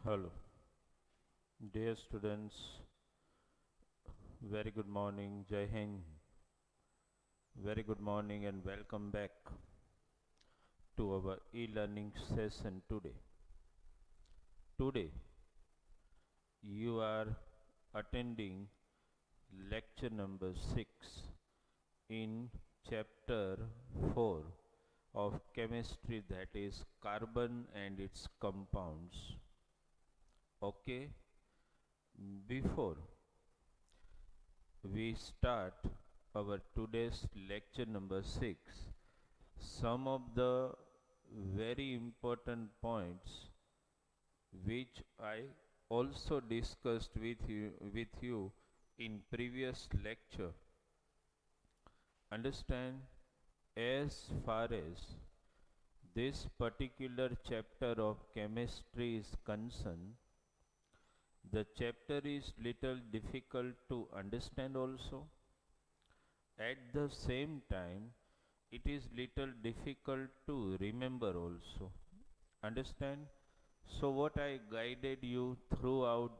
Hello, dear students. Very good morning, Jai Hind. Very good morning and welcome back to our e-learning session today. Today, you are attending lecture number 6 in chapter 4 of chemistry, that is carbon and its compounds. Okay, before we start our today's lecture number 6, some of the very important points which I also discussed with you in previous lecture. Understand, as far as this particular chapter of chemistry is concerned, the chapter is little difficult to understand also. At the same time, it is little difficult to remember also. Understand? So what I guided you throughout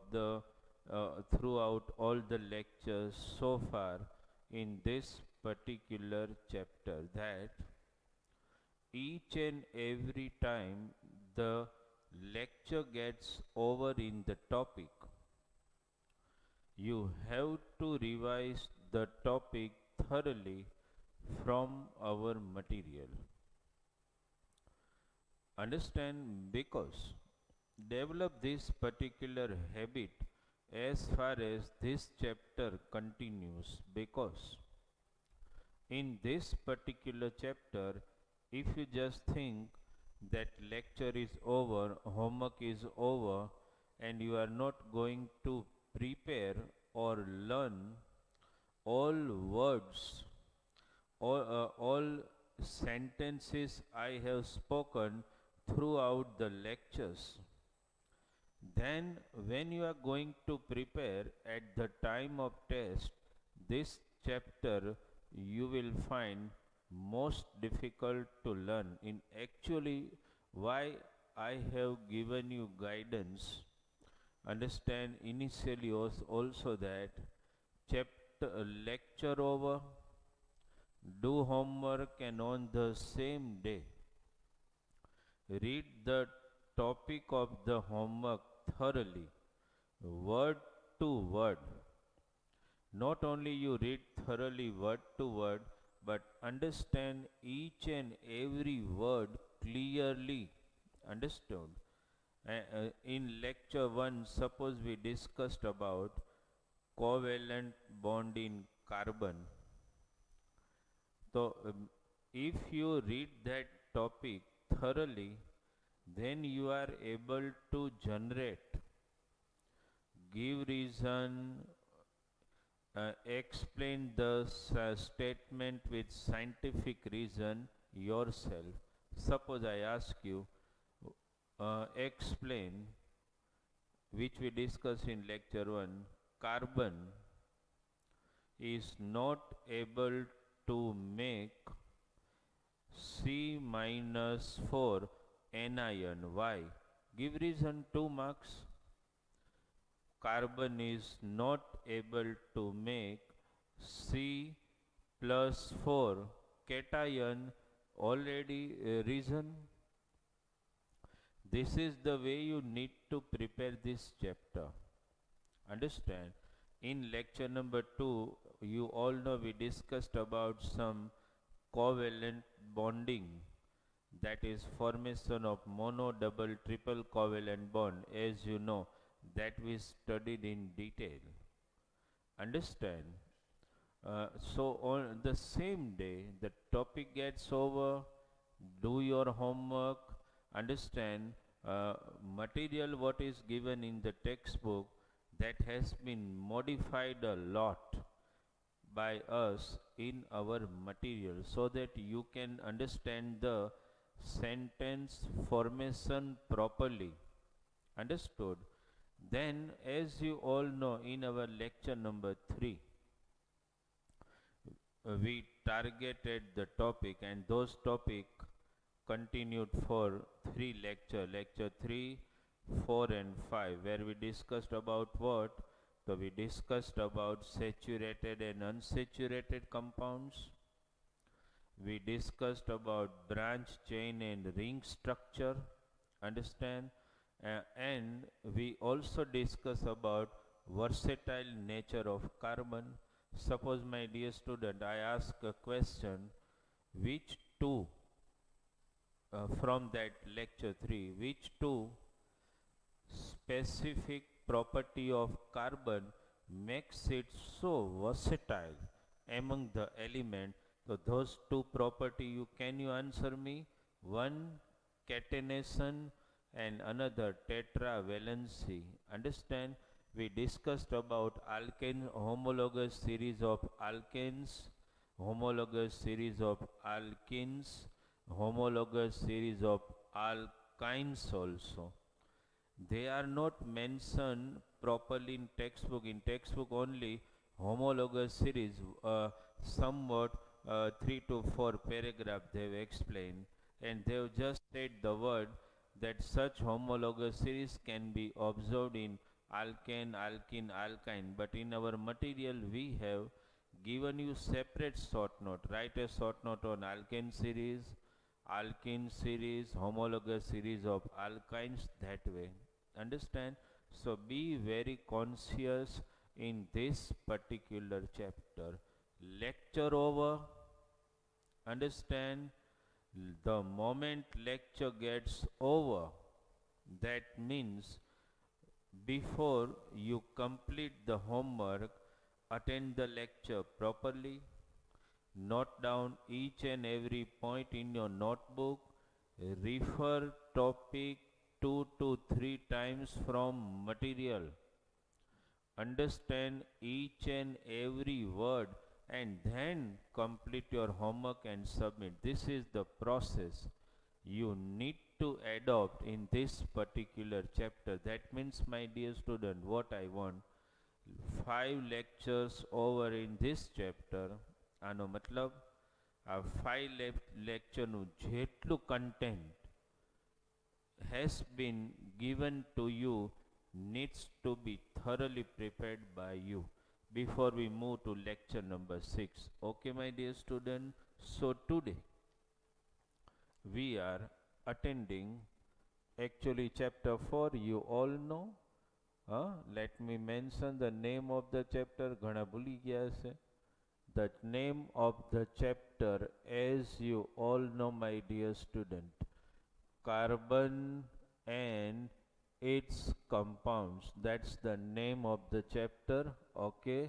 all the lectures so far in this particular chapter, that each and every time the lecture gets over in the topic, you have to revise the topic thoroughly from our material. Understand? Because develop this particular habit as far as this chapter continues, because in this particular chapter, if you just think that lecture is over, homework is over, and you are not going to prepare or learn all words or all sentences I have spoken throughout the lectures, then when you are going to prepare at the time of test, this chapter you will find most difficult to learn. In actually, why I have given you guidance, understand initially was also that chapter lecture over, do homework, and on the same day read the topic of the homework thoroughly, word to word. Not only you read thoroughly word to word, but understand each and every word clearly understood. In lecture 1, suppose we discussed about covalent bond in carbon. So, if you read that topic thoroughly, then you are able to generate, give reason, explain the statement with scientific reason yourself. Suppose I ask you, explain, which we discussed in lecture 1, carbon is not able to make C minus 4 anion. Why? Give reason. 2 marks. Carbon is not able to make C plus 4 cation. Already reason. This is the way you need to prepare this chapter. Understand? In lecture number 2, you all know we discussed about some covalent bonding, that is formation of mono, double, triple covalent bond, as you know, that we studied in detail. Understand? So on the same day the topic gets over, do your homework, understand, material what is given in the textbook, that has been modified a lot by us in our material, so that you can understand the sentence formation properly. Understood? Then, as you all know, in our lecture number 3, we targeted the topic, and those topic continued for 3 lecture. Lecture 3, 4 and 5, where we discussed about what? So we discussed about saturated and unsaturated compounds. We discussed about branch chain and ring structure, understand? And we also discuss about versatile nature of carbon. Suppose, my dear student, I ask a question, which two from that lecture 3, which two specific property of carbon makes it so versatile among the element? So those two property, can you answer me? One, catenation, and another tetravalency. Understand? We discussed about alkane, homologous series of alkanes, homologous series of alkenes, homologous series of alkynes also. They are not mentioned properly in textbook. In textbook only homologous series, somewhat 3 to 4 paragraph they have explained, and they have just said the word that such homologous series can be observed in alkane, alkene, alkyne. But in our material we have given you separate short note. Write a short note on alkane series, alkene series, homologous series of alkynes, that way. Understand? So be very conscious in this particular chapter. Lecture over. Understand? The moment lecture gets over, that means before you complete the homework, attend the lecture properly, note down each and every point in your notebook, refer topic 2 to 3 times from material, understand each and every word, and then complete your homework and submit. This is the process you need to adopt in this particular chapter. That means, my dear student, what I want, 5 lectures over in this chapter. આનો મતલબ આ 5 lectureનું જેટલું content has been given to you needs to be thoroughly prepared by you before we move to lecture number 6. Okay, my dear student. So today we are attending actually chapter 4. You all know. Let me mention the name of the chapter. ઘણા ભૂલી ગયા હશે. The name of the chapter, as you all know, my dear student, carbon and its compounds. That's the name of the chapter. Okay.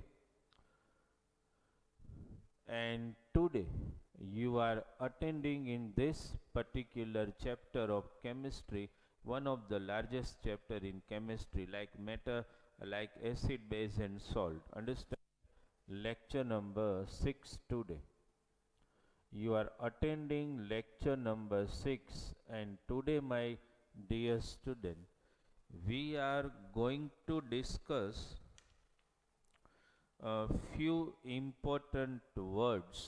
And today you are attending in this particular chapter of chemistry, one of the largest chapter in chemistry, like matter, like acid, base and salt. Understand? Lecture number 6 today. You are attending lecture number 6, and today, my dear student, we are going to discuss a few important words.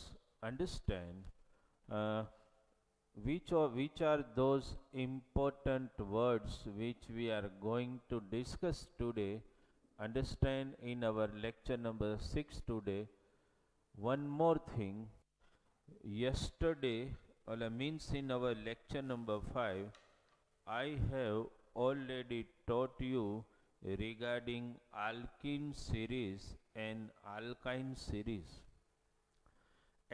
Understand? Which are those important words which we are going to discuss today? Understand, in our lecture number 6 today. One more thing, yesterday, means in our lecture number 5, I have already taught you regarding alkene series and alkyne series.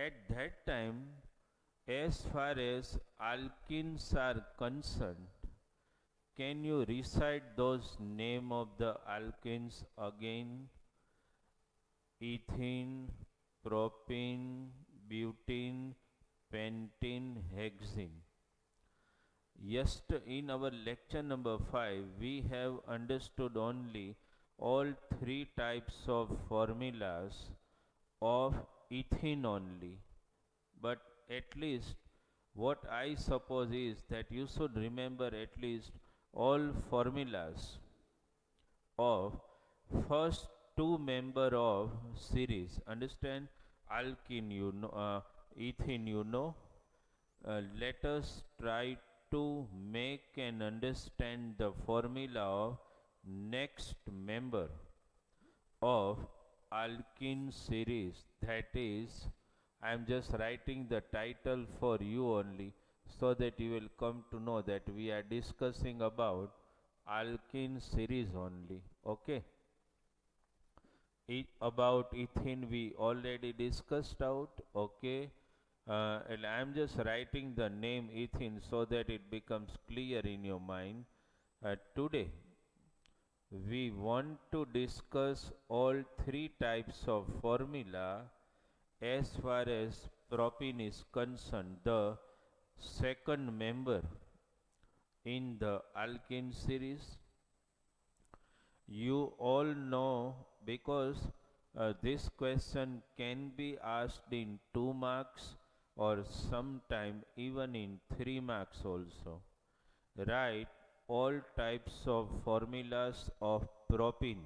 At that time, as far as alkenes are concerned, can you recite those name of the alkenes again? Ethene, propene, butene, pentene, hexene. In our lecture number 5, we have understood only all 3 types of formulas of ethene only. But at least what I suppose is that you should remember at least all formulas of first 2 member of series. Understand? Alkene you know, ethene you know. Let us try to make and understand the formula of next member of alkene series. That is, I am just writing the title for you only so that you will come to know that we are discussing about alkene series only. Okay. About ethene we already discussed out. Okay. And I am just writing the name ethene so that it becomes clear in your mind. Today we want to discuss all three types of formula as far as propene is concerned, the second member in the alkene series. You all know because this question can be asked in 2 marks or sometime even in 3 marks also. Write all types of formulas of propene.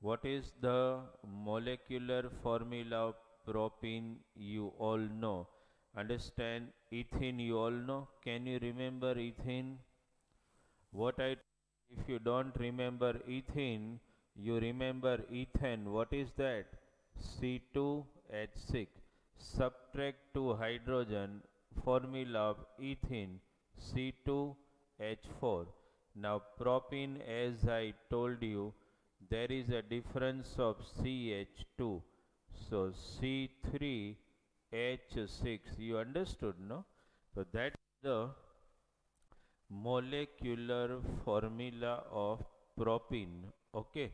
What is the molecular formula of propene? You all know. Understand ethene you all know. Can you remember ethene? If you don't remember ethene, you remember ethane. What is that? C2H6. Subtract 2 hydrogen, formula of ethene, C2H4. Now propene, as I told you, there is a difference of CH2. So C3H6. You understood, no? So that is the molecular formula of propene. Okay.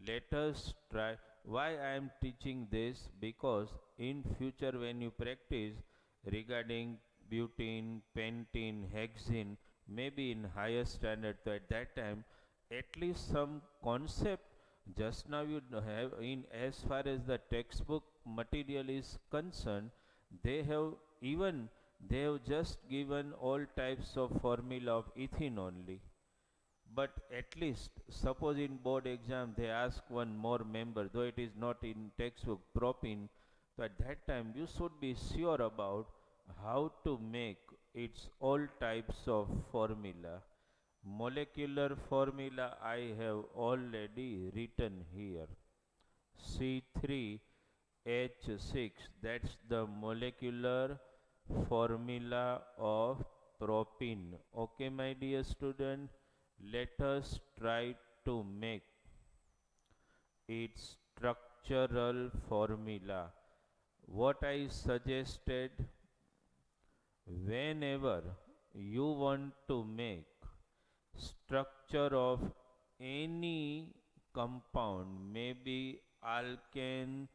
Let us try. Why I am teaching this? Because in future when you practice regarding butene, pentene, hexene, maybe in higher standard, so at that time at least some concept just now you have in as far as the textbook material is concerned, they have just given all types of formula of ethene only. But at least suppose in board exam they ask one more member, though it is not in textbook, propene. So at that time you should be sure about how to make its all types of formula. Molecular formula I have already written here. C3H6, that's the molecular formula of propene. Okay, my dear student, let us try to make its structural formula. What I suggested, whenever you want to make structure of any compound, maybe alkane,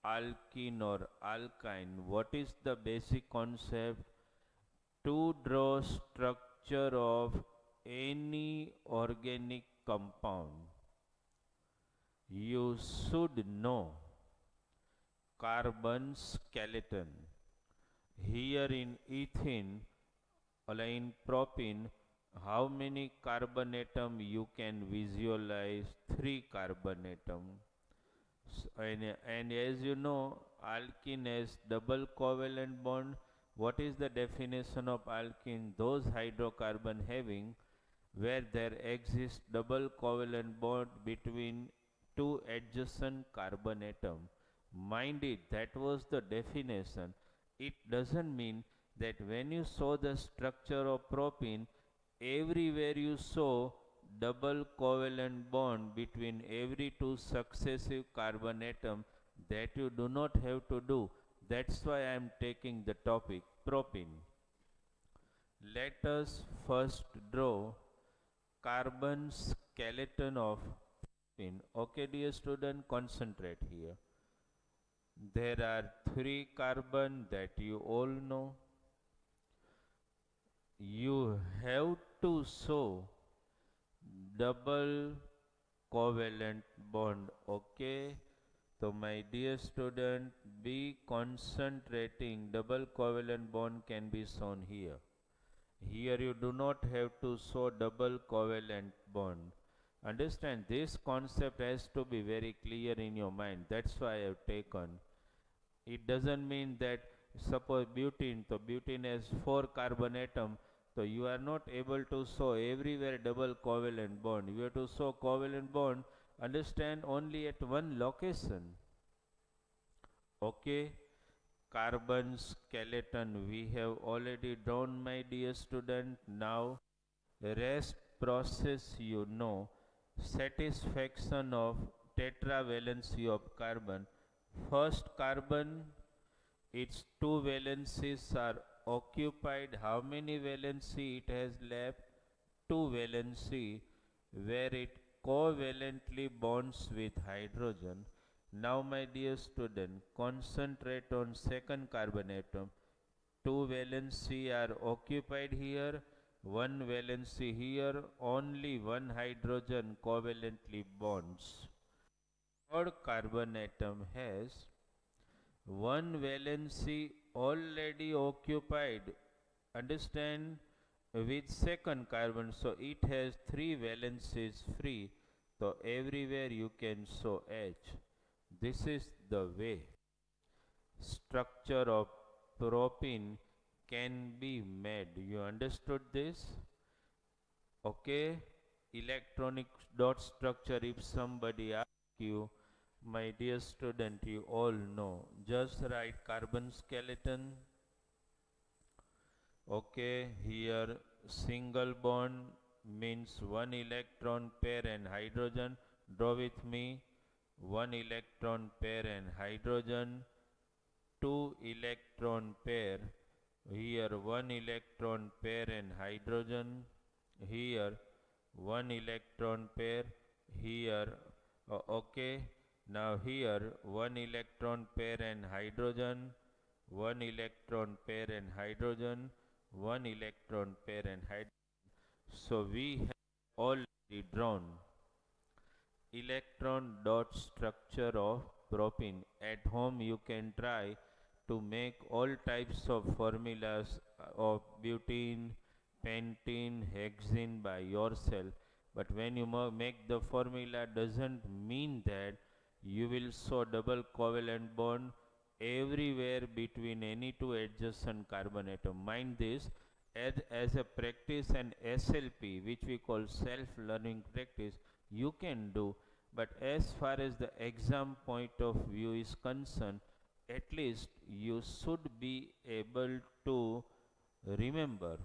alkene or alkyne, what is the basic concept? To draw structure of any organic compound, you should know carbon skeleton. Here in ethene or in propene, how many carbon atom you can visualize? 3 carbon atom. And as you know, alkene has double covalent bond. What is the definition of alkene? Those hydrocarbon having where there exists double covalent bond between 2 adjacent carbon atom. Mind it, that was the definition. It doesn't mean that when you saw the structure of propene, everywhere you saw double covalent bond between every 2 successive carbon atom, that you do not have to do. That's why I am taking the topic propene. Let us first draw carbon skeleton of propene. Okay, dear student, concentrate here. There are 3 carbon that you all know. You have to show double covalent bond. Okay, so my dear student, be concentrating. Double covalent bond can be shown here. Here you do not have to show double covalent bond. Understand, this concept has to be very clear in your mind. That's why I have taken. It doesn't mean that suppose butene, so butene has 4 carbon atom, so you are not able to show everywhere double covalent bond. You have to show covalent bond, understand, only at one location. Okay, carbon skeleton we have already drawn, my dear student. Now rest process, you know, satisfaction of tetravalency of carbon. First carbon, its two valencies are occupied. How many valency it has left? Two valency, where it covalently bonds with hydrogen. Now my dear student, concentrate on second carbon atom. Two valency are occupied here, one valency here, only one hydrogen covalently bonds. Third carbon atom has one valency already occupied, understand, with second carbon, so it has three valencies free, so everywhere you can show H. This is the way structure of propene can be made. You understood this? Okay, electronic dot structure, if somebody asks you, my dear student, you all know, just write carbon skeleton. Okay, here single bond means one electron pair and hydrogen. Draw with me, one electron pair and hydrogen, two electron pair, here one electron pair and hydrogen, here one electron pair, here okay, now here one electron pair and hydrogen, one electron pair and hydrogen, one electron pair and hydrogen. So we have already drawn electron dot structure of propene. At home you can try to make all types of formulas of butene, pentene, hexene by yourself, but when you make the formula, doesn't mean that you will show double covalent bond everywhere between any two adjacent carbon atom. Mind this, as a practice and SLP, which we call self-learning practice, you can do, but as far as the exam point of view is concerned, at least you should be able to remember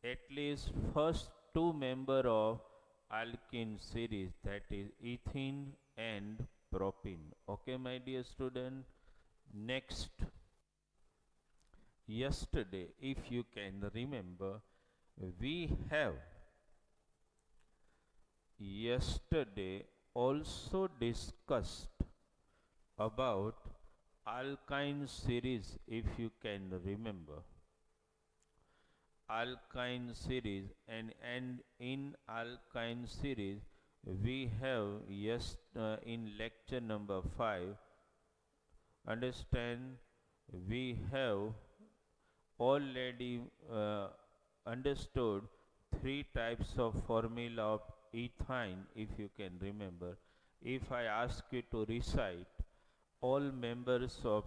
at least first two member of alkene series, that is ethene and propene. Okay, my dear student. Next, yesterday, if you can remember, we have yesterday also discussed about alkyne series, if you can remember. Alkyne series, and in alkyne series we have, yes, in lecture number 5, understand, we have already understood three types of formula of ethyne, if you can remember. If I ask you to recite all members of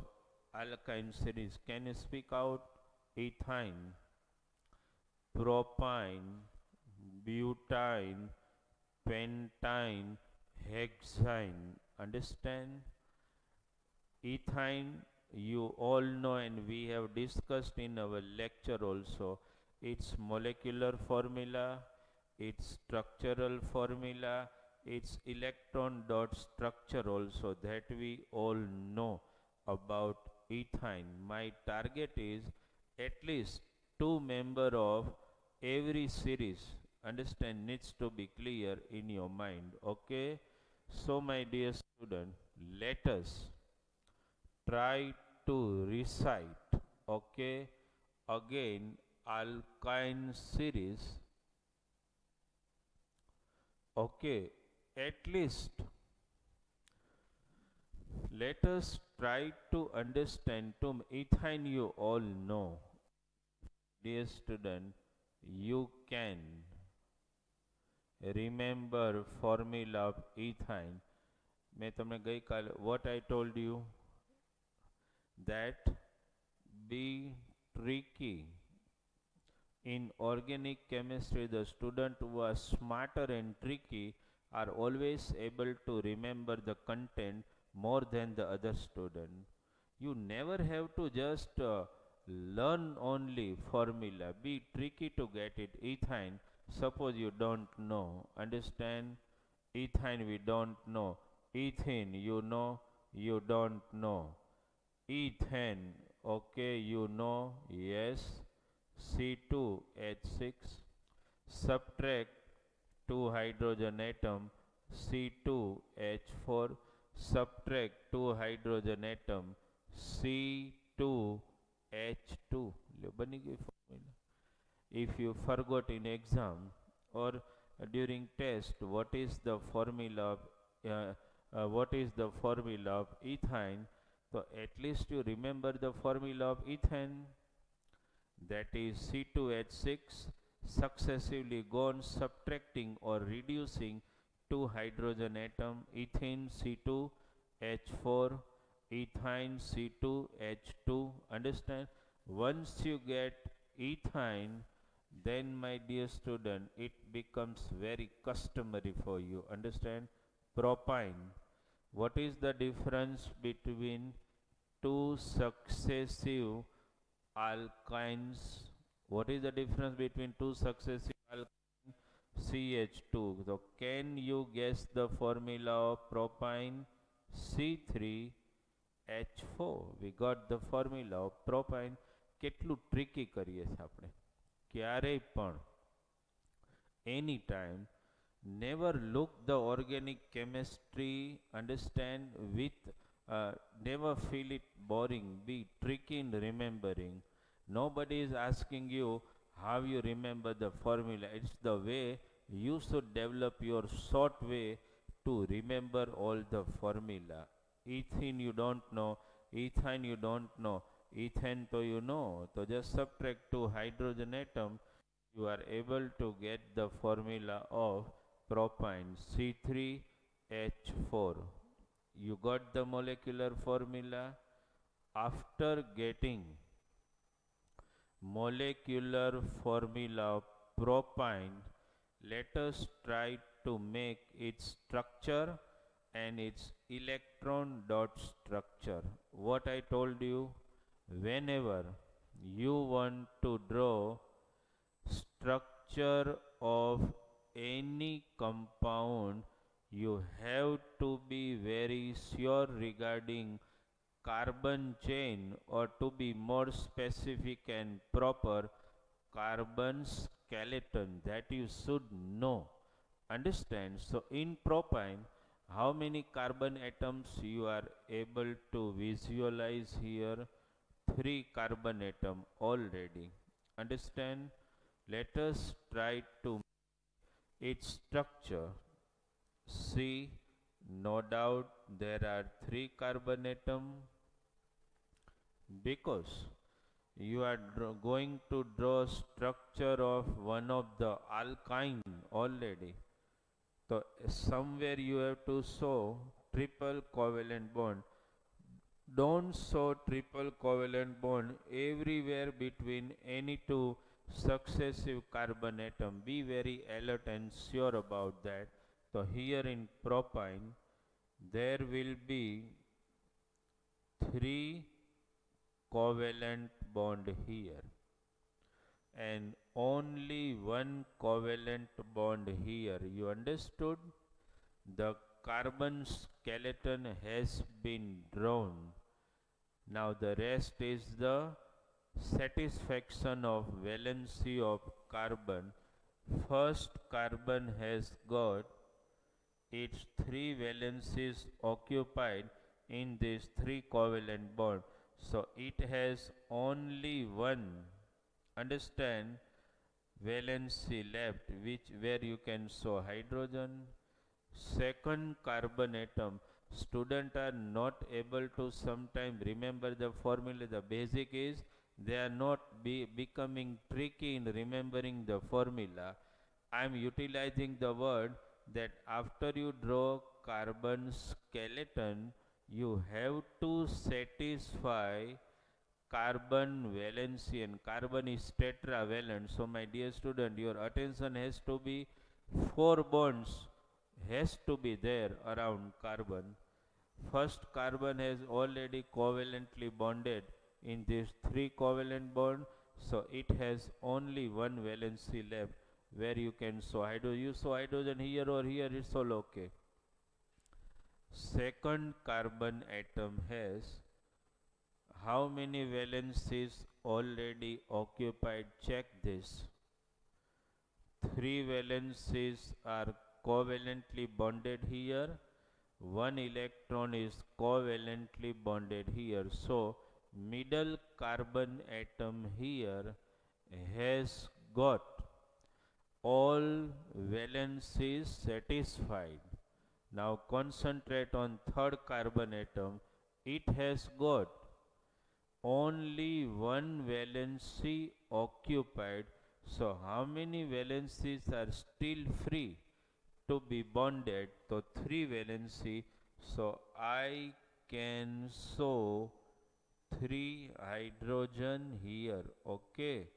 alkyne series, can you speak out? Ethyne, propyne, butane, pentine, hexyne. Understand? Ethyne, you all know, and we have discussed in our lecture also, its molecular formula, its structural formula, its electron dot structure also, that we all know about ethyne. My target is at least two member of every series, understand, needs to be clear in your mind. Okay, so my dear student, let us try to recite, okay, again alkyne series. Okay, at least let us try to understand. To ethyne you all know, dear student, you can remember formula of ethyne. મેં તમને ગઈકાલે what I told you, that be tricky. In organic chemistry, the student who are smarter and tricky are always able to remember the content more than the other student. You never have to just learn only formula. Be tricky to get it. Ethine, suppose you don't know. Understand? Ethine we don't know. Ethene, you know, you don't know. Ethane, okay, you know, yes. C2H6, subtract 2 hydrogen atom, C2H4, subtract 2 hydrogen atom, C2H2. बनी गई formula. If you forgot in exam or during test, what is the formula of ethine? So at least you remember the formula of ethane, that is C2H6 successively gone subtracting or reducing 2 hydrogen atom, ethene C2H4, ethine C2H2. Understand? Once you get ethine, then my dear student, it becomes very customary for you. Understand? Propine. What is the difference between two successive alkynes? What is the difference between two successive alkynes? CH2. So can you guess the formula of propine? C3H4. We got the formula of propine. કેટલું tricky કરીએ છીએ આપણે ક્યારેય પણ એની time never look the organic chemistry, understand, with never feel it boring. Be tricky in remembering. Nobody is asking you how you remember the formula. It's the way you should develop your short way to remember all the formula. Ethene you don't know, ethine you don't know, ethane to you know. So just subtract 2 hydrogen atom, you are able to get the formula of propine, C3H4. You got the molecular formula. After getting molecular formula of propine, let us try to make its structure and its electron dot structure. What I told you, whenever you want to draw structure of any compound, you have to be very sure regarding carbon chain, or to be more specific and proper, carbon skeleton, that you should know. Understand? So in propine, how many carbon atoms you are able to visualize here? 3 carbon atom already. Understand? Let us try to its structure. See, no doubt there are 3 carbon atom, because you are going to draw structure of one of the alkyne already. So somewhere you have to show triple covalent bond. Don't show triple covalent bond everywhere between any two successive carbon atom. Be very alert and sure about that. So here in propine, there will be 3 covalent bond here and only 1 covalent bond here. You understood? The carbon skeleton has been drawn. Now the rest is the satisfaction of valency of carbon. First carbon has got its 3 valencies occupied in this 3 covalent bond. So it has only 1, understand, valency left, where you can show hydrogen. Second carbon atom, students are not able to sometimes remember the formula. The basic is they are not becoming tricky in remembering the formula. I am utilizing the word that after you draw carbon skeleton, you have to satisfy carbon valency, and carbon is tetravalent. So my dear student, your attention has to be 4 bonds has to be there around carbon. First carbon has already covalently bonded in these 3 covalent bond, so it has only one valency left where you can show hydrogen. You show hydrogen here or here, it's all okay. Second carbon atom has how many valencies already occupied? Check this. 3 valencies are covalently bonded here. 1 electron is covalently bonded here. So middle carbon atom here has got all valencies satisfied. Now concentrate on third carbon atom. It has got only one valency occupied. So how many valencies are still free to be bonded? So 3 valency. So I can show 3 hydrogen here. Okay.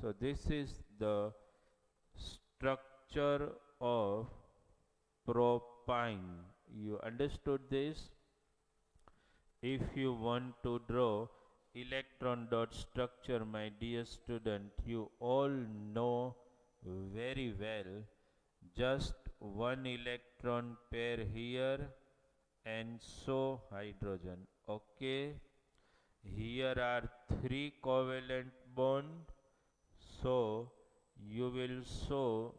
So this is the structure of propine. You understood this? If you want to draw electron dot structure, my dear student, you all know very well. Just one electron pair here and so hydrogen. Okay. Here are 3 covalent bond. So you will show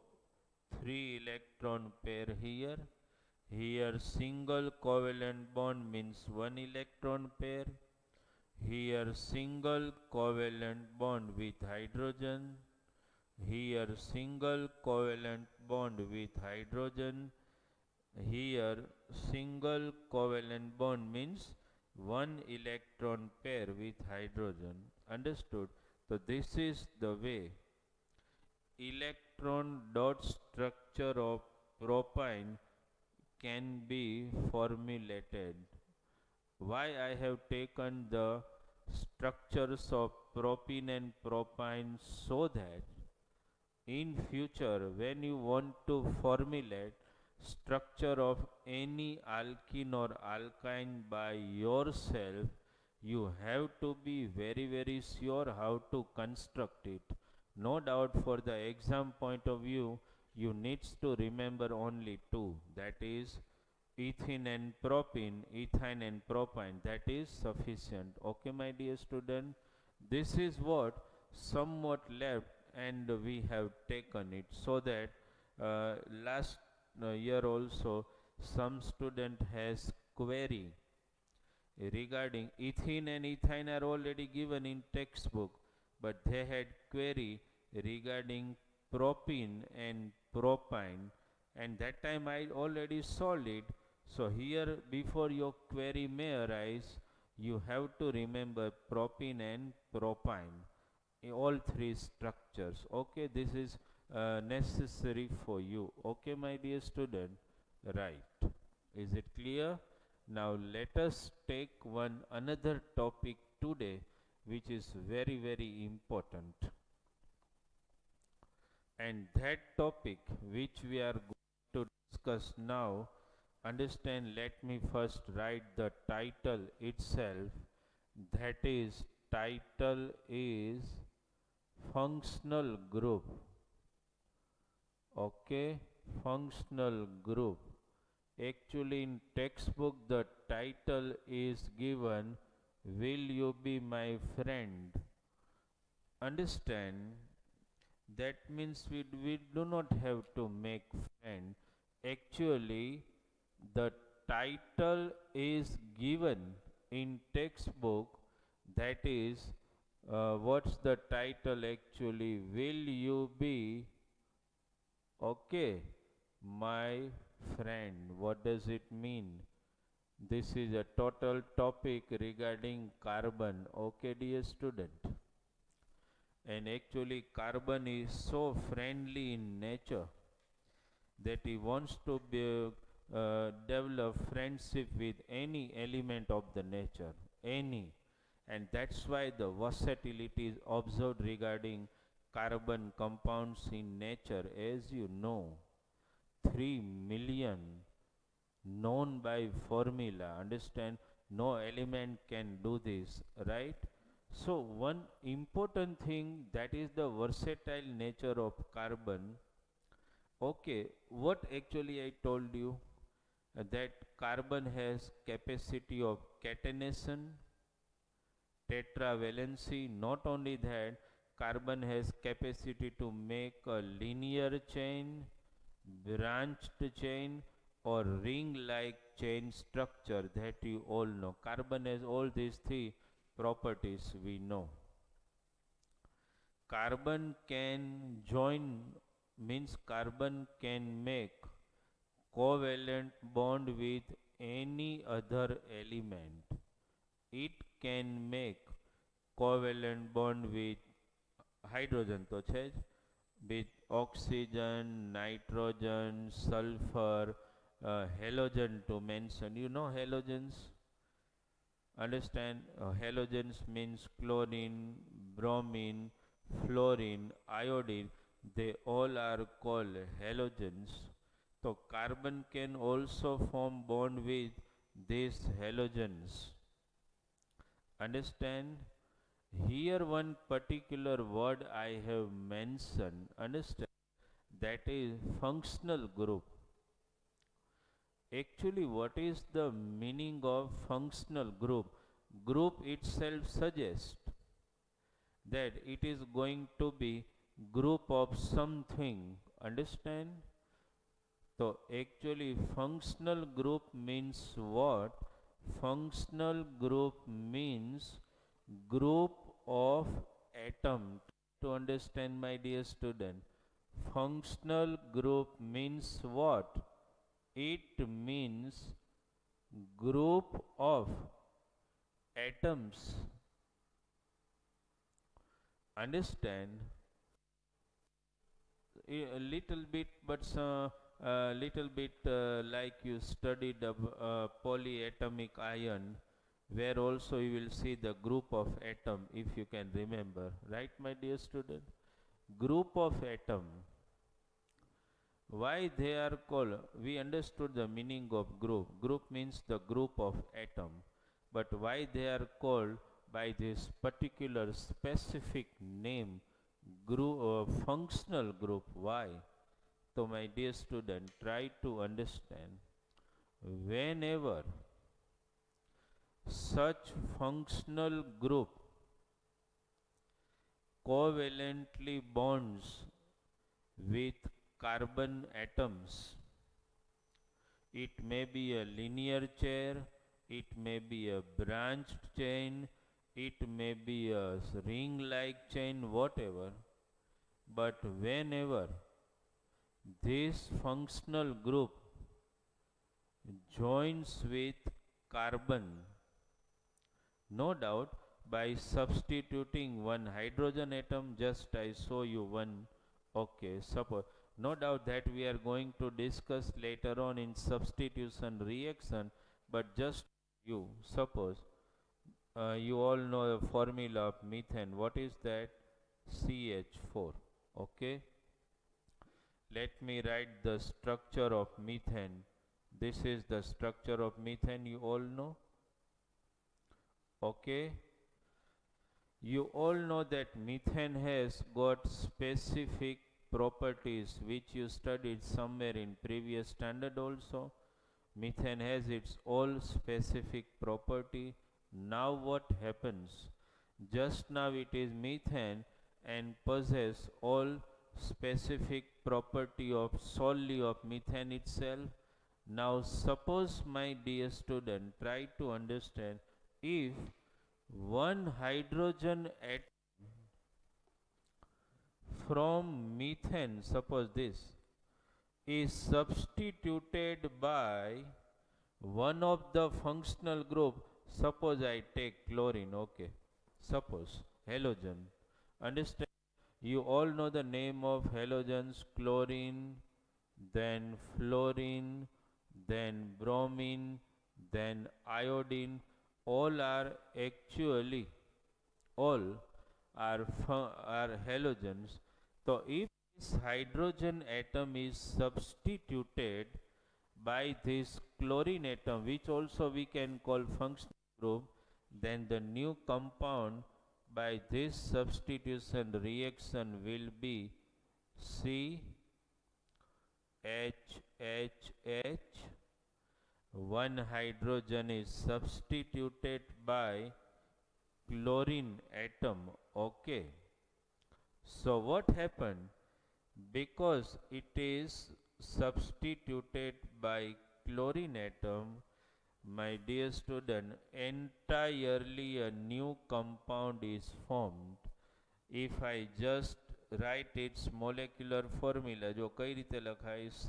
3 electron pair here. Here single covalent bond means 1 electron pair. Here single covalent bond with hydrogen. Here single covalent bond with hydrogen. Here single covalent bond means 1 electron pair with hydrogen. Understood? So this is the way electron dot structure of propine can be formulated. Why I have taken the structures of propene and propine, so that in future when you want to formulate structure of any alkene or alkyne by yourself, you have to be very sure how to construct it. No doubt for the exam point of view, you needs to remember only 2, that is ethene and propene, ethine and propine, that is sufficient. Okay, my dear student, this is what somewhat left and we have taken it, so that last year also some student has query regarding ethene and ethine are already given in textbook, but they had query regarding propene and propine, and that time I already solved it. So here before your query may arise, you have to remember propene and propine, all 3 structures. Okay, this is necessary for you. Okay, my dear student, right? Is it clear? Now let us take one another topic today, which is very important, and that topic which we are going to discuss now, understand, let me first write the title itself. That is, title is functional group. Okay, functional group. Actually in textbook the title is given, will you be my friend? Understand, that means we do not have to make friend. Actually the title is given in textbook, that is what's the title actually? Will you be, okay, my friend? What does it mean? This is a total topic regarding carbon. Okay, dear student, and actually carbon is so friendly in nature that he wants to be, develop friendship with any element of the nature, any. and that's why the versatility is observed regarding carbon compounds in nature. As you know, 3 million known by formula. Understand? No element can do this, right? So one important thing, that is the versatile nature of carbon. Okay, what actually I told you, that carbon has capacity of catenation, tetravalency. Not only that, carbon has capacity to make a linear chain, branched chain, or ring-like chain structure, that you all know. Carbon has all these three properties we know. Carbon can join, means carbon can make covalent bond with any other element. It can make covalent bond with hydrogen તો છે જ, with oxygen, nitrogen, sulfur, halogen to mention. You know halogens? Understand? Halogens means chlorine, bromine, fluorine, iodine. They all are called halogens. So carbon can also form bond with these halogens. Understand? Here one particular word I have mentioned, understand, that is functional group. Actually, what is the meaning of functional group? Group itself suggests that it is going to be group of something. Understand? So actually functional group means what? Functional group means group of atom. To understand, my dear student, functional group means what? It means group of atoms. Understand? A little bit, but little bit like you studied polyatomic ion, where also you will see the group of atom, if you can remember, right, my dear student? Group of atom. Why they are called? We understood the meaning of group. Group means the group of atom. But why they are called by this particular specific name, group, functional group? Why? So my dear student, try to understand. Whenever such functional group covalently bonds with carbon atoms, it may be a linear chain, it may be a branched chain, it may be a ring-like chain, whatever. But whenever this functional group joins with carbon, no doubt, by substituting one hydrogen atom, just I show you one, okay, suppose, no doubt that we are going to discuss later on in substitution reaction, but just you, suppose, you all know the formula of methane. What is that? CH4, okay. Let me write the structure of methane. This is the structure of methane, you all know. Okay. You all know that methane has got specific properties which you studied somewhere in previous standard also. Methane has its all specific property. Now what happens? Just now it is methane and possess all specific property of solely of methane itself. Now suppose, my dear student, try to understand, if one hydrogen atom from methane, suppose this, is substituted by one of the functional group, suppose I take chlorine, okay, suppose halogen. Understand? You all know the name of halogens: chlorine, then fluorine, then bromine, then iodine. All are actually all are halogens. So if this hydrogen atom is substituted by this chlorine atom, which also we can call functional group, then the new compound by this substitution reaction will be CHHH. One hydrogen is substituted by chlorine atom. Okay. So what happened? Because it is substituted by chlorine atom, my dear student, entirely a new compound is formed. If I just write its molecular formula, જો કઈ રીતે લખાય, C,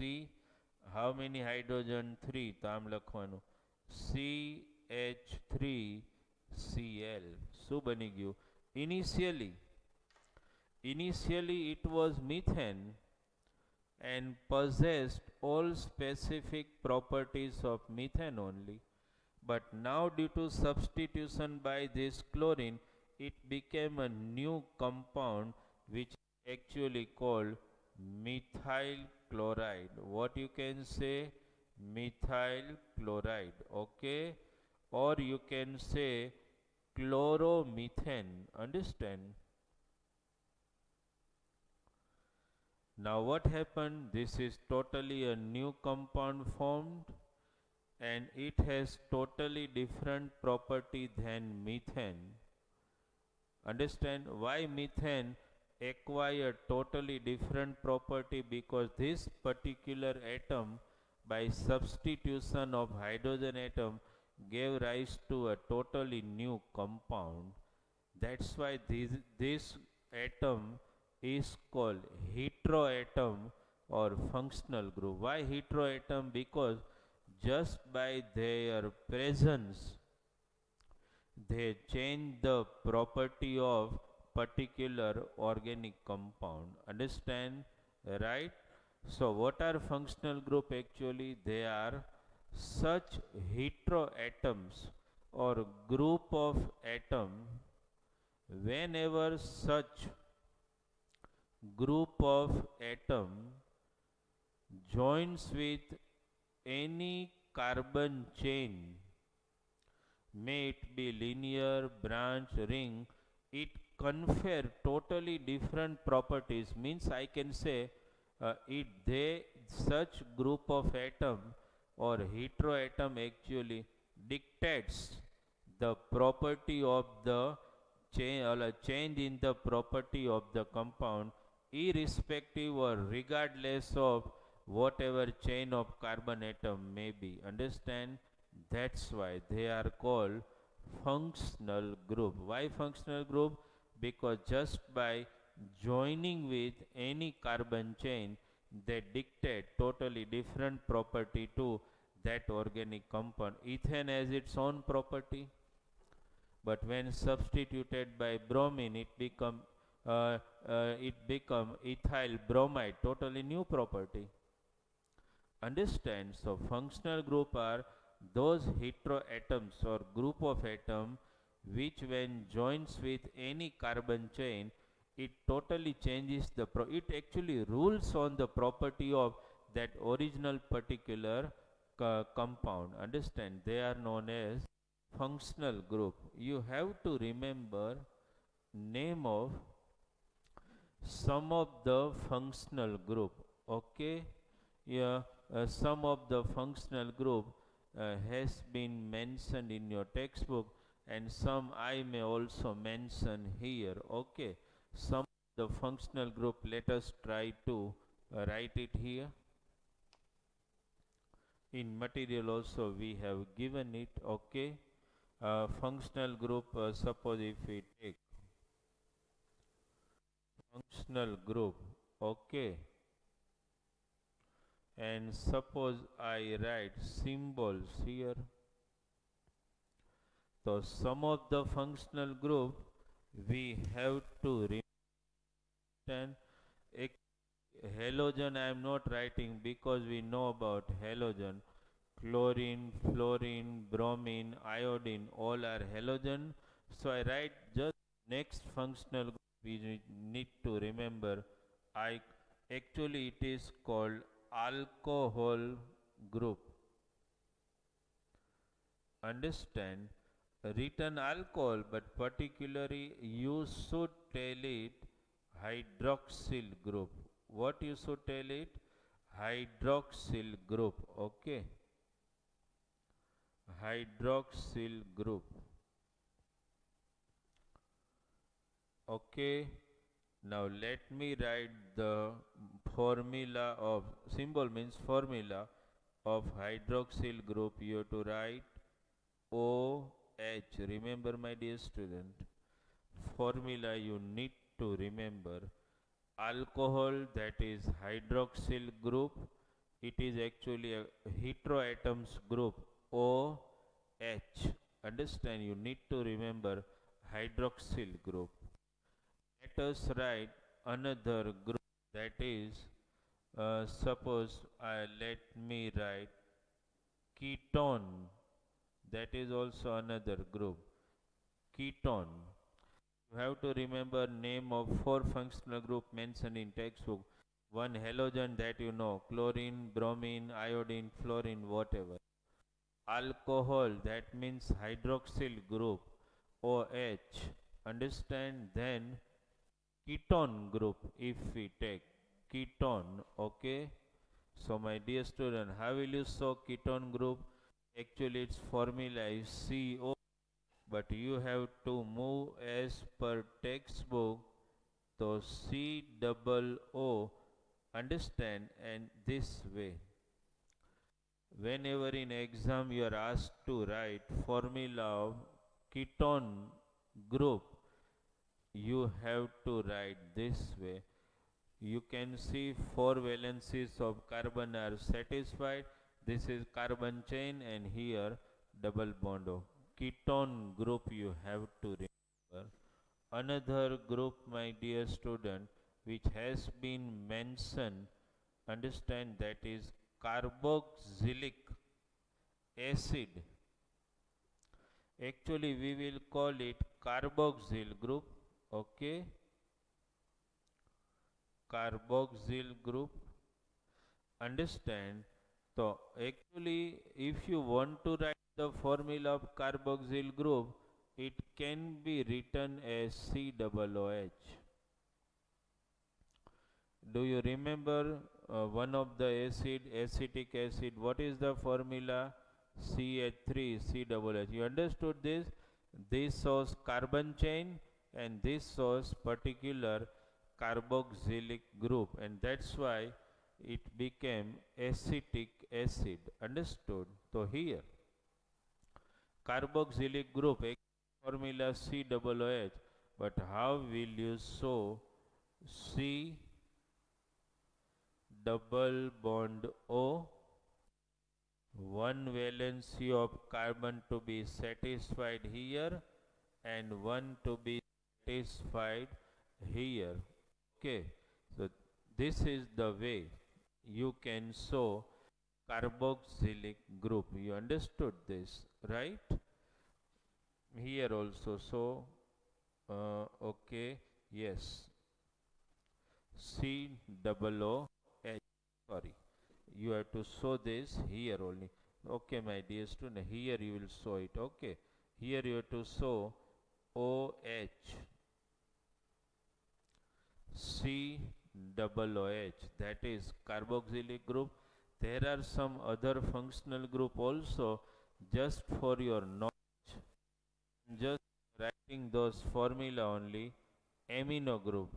how many hydrogen? 3, તો આમ લખવાનું CH3Cl. શું બની ગયું? Initially it was methane and possessed all specific properties of methane only. But now due to substitution by this chlorine, it became a new compound which is actually called methyl chloride. What you can say? Methyl chloride. Okay. Or you can say chloromethane. Understand? Now what happened? This is totally a new compound formed and it has totally different property than methane. Understand why methane acquired totally different property? Because this particular atom by substitution of hydrogen atom gave rise to a totally new compound. That's why this atom is called heteroatom or functional group. Why heteroatom? Because just by their presence they change the property of particular organic compound. Understand? Right? So what are functional group? Actually they are such heteroatoms or group of atom. Whenever such group of atom joins with any carbon chain, may it be linear, branch, ring, it confer totally different properties. Means I can say such group of atom or heteroatom actually dictates the property of the change in the property of the compound, irrespective or regardless of whatever chain of carbon atom may be. Understand? That's why they are called functional group. Why functional group? Because just by joining with any carbon chain they dictate totally different property to that organic compound. Ethane has its own property, but when substituted by bromine it become ethyl bromide, totally new property. Understand? So functional group are those heteroatoms or group of atom which when joins with any carbon chain it totally changes the it actually rules on the property of that original particular compound. Understand? They are known as functional group. You have to remember name of some of the functional group. Okay. Yeah, some of the functional group has been mentioned in your textbook and some I may also mention here. Okay, some of the functional group, let us try to write it here. In material also we have given it. Okay, functional group, suppose if we take functional group, okay, and suppose I write symbols here. So some of the functional group we have to understand. Halogen I am not writing because we know about halogen. Chlorine, fluorine, bromine, iodine, all are halogen. So I write just Next functional group we need to remember, I actually it is called alcohol group. Understand, written alcohol, but particularly you should tell it hydroxyl group. What you should tell it? Hydroxyl group. Okay, hydroxyl group. Okay, now let me write the formula of, symbol means formula of hydroxyl group. You have to write OH. Remember, my dear student, formula you need to remember. Alcohol, that is hydroxyl group. It is actually a heteroatoms group, OH. Understand, you need to remember hydroxyl group. Let us write another group, that is, suppose let me write ketone. That is also another group, ketone. You have to remember name of 4 functional group mentioned in textbook. One halogen, that you know, chlorine, bromine, iodine, fluorine, whatever. Alcohol, that means hydroxyl group, OH. Understand? Then ketone group, if we take ketone. Okay, so my dear student, how will you show ketone group? Actually its formula is CO, but you have to move as per textbook, so C double O. Understand? And this way, whenever in exam you are asked to write formula of ketone group, you have to write this way. You can see 4 valencies of carbon are satisfied. This is carbon chain, and here double bond of ketone group you have to remember. Another group, my dear student, which has been mentioned, understand, that is carboxylic acid. Actually we will call it carboxyl group. Okay, carboxyl group. Understand? So actually if you want to write the formula of carboxyl group, it can be written as COOH. Do you remember one of the acid, acetic acid, what is the formula? CH3COOH. You understood this? This shows carbon chain and this shows particular carboxylic group, and that's why it became acetic acid. Understood? So here carboxylic group, formula COOH, but how will you show C double bond O? One valency of carbon to be satisfied here and one to be satisfied here. Okay, so this is the way you can show carboxylic group. You understood this, right? Here also, so okay, yes, COOH. Sorry, you have to show this here only. Okay, my dear student, here you will show it. Okay, here you have to show OH, COOH, that is carboxylic group. There are some other functional group also, just for your knowledge. Just writing those formula only. Amino group,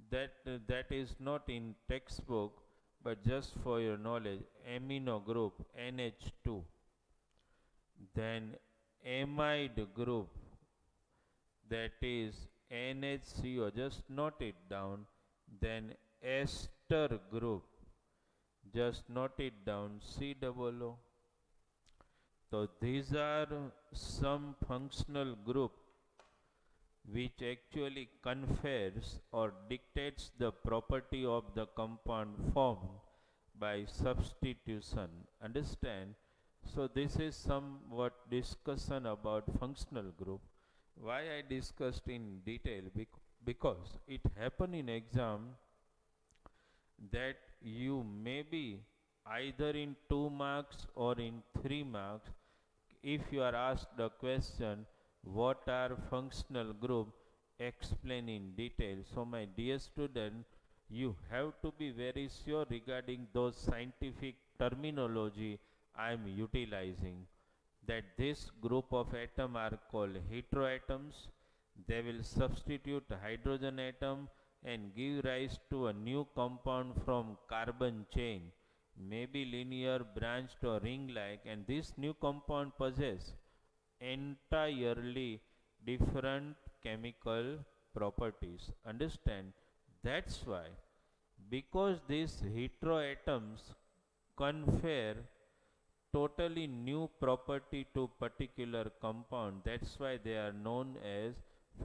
that is not in textbook, but just for your knowledge. Amino group, NH2. Then amide group, that is NHCO, just note it down. Then ester group, just note it down, COO. So these are some functional group which actually confers or dictates the property of the compound formed by substitution. Understand? So this is somewhat discussion about functional group. Why I discussed in detail? Because it happened in exam that you may be either in 2 marks or in 3 marks. If you are asked the question, what are functional group, explain in detail. So my dear student, you have to be very sure regarding those scientific terminology I am utilizing, that this group of atom are called heteroatoms. They will substitute hydrogen atom and give rise to a new compound from carbon chain, maybe linear, branched or ring-like, and this new compound possess entirely different chemical properties. Understand? That's why, because these heteroatoms confer totally new property to particular compound, that's why they are known as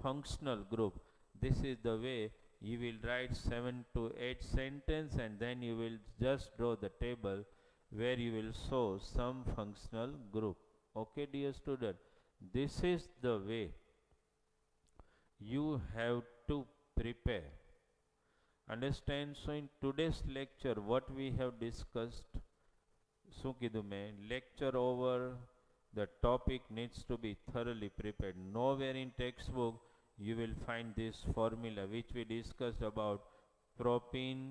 functional group. This is the way you will write 7 to 8 sentence, and then you will just draw the table where you will show some functional group. Okay dear student, this is the way you have to prepare. Understand? So in today's lecture what we have discussed, શું કીધું મેં, lecture over, the topic needs to be thoroughly prepared. Nowhere in textbook you will find this formula which we discussed about propene,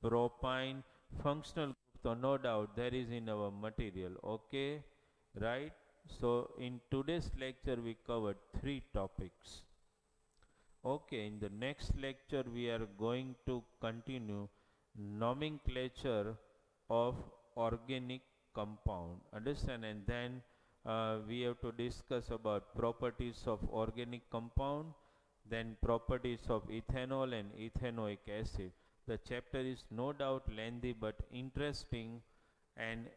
propyne, functional group. So no doubt there is in our material. Okay, right? So in today's lecture we covered 3 topics. Okay, in the next lecture we are going to continue nomenclature of organic compound. Understand? And then we have to discuss about properties of organic compound, then properties of ethanol and ethanoic acid. The chapter is no doubt lengthy but interesting, and